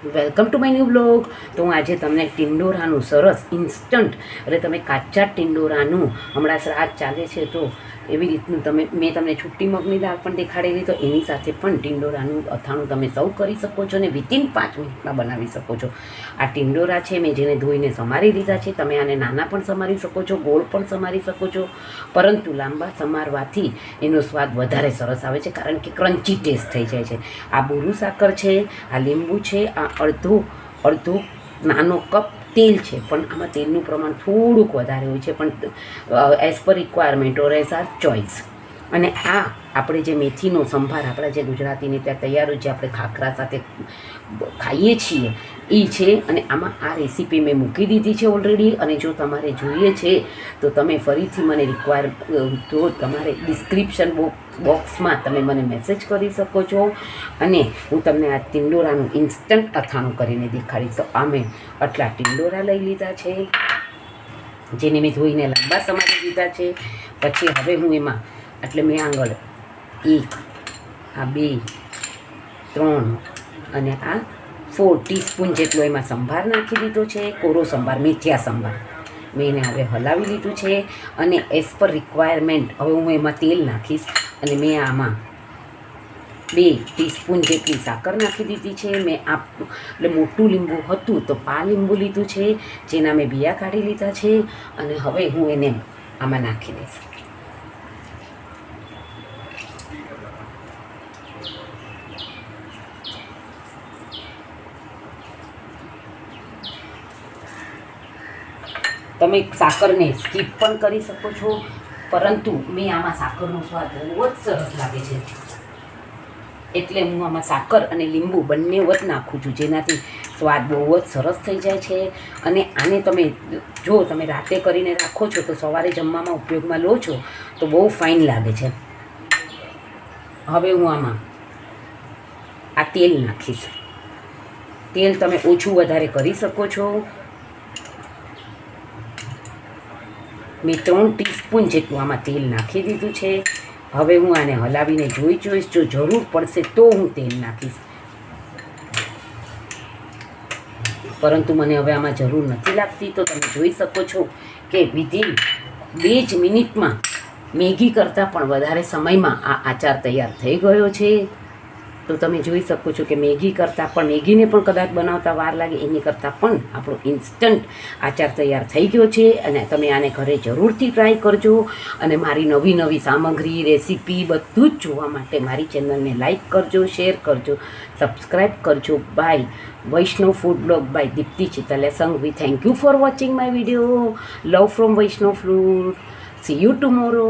Welcome to my new blog. તો હું આજે તમને ટિંડોરાનું સરસ ઇન્સ્ટન્ટ એટલે તમે કાચા ટિંડોરાનું હમણાં શ્રાદ્ધ ચાલે છે તો એવી રીતનું મેં તમને છુટ્ટી મગની દાળ પણ દેખાડેલી, તો એની સાથે પણ ટિંડોરાનું અથાણું તમે સર્વ કરી શકો છો અને વિધિન 5 મિનિટમાં બનાવી શકો છો. આ ટિંડોરા છે મેં જેને ધોઈને સમારી લીધા છે. તમે આને નાના પણ સમારી શકો છો, ગોળ પણ સમારી શકો છો, પરંતુ લાંબા સમારવાથી એનો સ્વાદ વધારે સરસ આવે છે, કારણ કે ક્રન્ચી ટેસ્ટ થઈ જાય છે. આ બોરું સાકર છે, આ લીંબુ છે, આ અડધો નાનો કપ તેલ છે, પણ આમાં તેલનું પ્રમાણ થોડુંક વધારે હોય છે, પણ as per requirement or as our choice. અને આ આપણે જે મેથીનો સંભાર આપણા જે ગુજરાતીને ત્યાં તૈયાર હોય, જે આપણે ખાખરા સાથે ખાઈએ છીએ એ છે. અને આમાં આ રેસીપી મેં મૂકી દીધી છે ઓલરેડી, અને જો તમારે જોઈએ છે તો તમે ફરીથી મને તો તમારે ડિસ્ક્રિપ્શન બોક્સમાં તમે મને મેસેજ કરી શકો છો, અને હું તમને આ ટિંડોરાનું ઇન્સ્ટન્ટ અથાણું કરીને દેખાડીશ. તો આ મેં આટલા ટિંડોરા લઈ લીધા છે, જેને મેં ધોઈને લાંબા સમારી દીધા છે. પછી હવે હું એમાં એટલે મેં આગળ 1, આ 2, 3 અને આ 4 ટીસ્પૂન જેટલો એમાં સંભાર નાખી દીધો છે, કોરો સંભાર, મેથિયા સંભાર. મેં એને હવે હલાવી લીધું છે, અને એઝ પર રિક્વાયરમેન્ટ હવે હું એમાં તેલ નાખીશ, અને મેં આમાં 2 ટીસ્પૂન જેટલી સાકર નાખી દીધી છે. મેં એટલે મોટું લીંબુ હતું તો પા લીંબુ લીધું છે, જેના મેં બિયા કાઢી લીધા છે, અને હવે હું એને આમાં નાખી દઈશ. તમે સાકરને સ્કીપ પણ કરી શકો છો, પરંતુ મેં આમાં સાકરનો સ્વાદ બહુ જ સરસ લાગે છે, એટલે હું આમાં સાકર અને લીંબુ બંને જ નાખું છું, જેનાથી સ્વાદ બહુ જ સરસ થઈ જાય છે. અને આને તમે રાતે કરીને રાખો છો તો સવારે જમવામાં ઉપયોગમાં લો છો તો બહુ ફાઇન લાગે છે. હવે હું આમાં આ તેલ નાખીશ. તેલ તમે ઓછું વધારે કરી શકો છો. મેં 3 ટીસ્પૂન જેટલું આમાં તેલ નાખી દીધું છે. હવે હું આને હલાવીને જોઈશ, જો જરૂર પડશે તો હું તેલ નાખીશ, પરંતુ મને હવે આમાં જરૂર નથી લાગતી. તો તમે જોઈ શકો છો કે વિધિન 2 જ મિનિટમાં મેગી કરતાં પણ વધારે સમયમાં આ આચાર તૈયાર થઈ ગયો છે. તો તમે જોઈ શકો છો કે મેગીને પણ કદાચ બનાવતા વાર લાગે, એની કરતાં પણ આપણો ઇન્સ્ટન્ટ આચાર તૈયાર થઈ ગયો છે. અને તમે આને ઘરે જરૂરથી ટ્રાય કરજો, અને મારી નવી સામગ્રી, રેસીપી બધું જ જોવા માટે મારી ચેનલને લાઈક કરજો, શેર કરજો, સબસ્ક્રાઈબ કરજો. By Vaishnav food blog by Dipti Chitaliya Sanghvi. Thank you for watching my video. Love from Vaishnav food. See you tomorrow.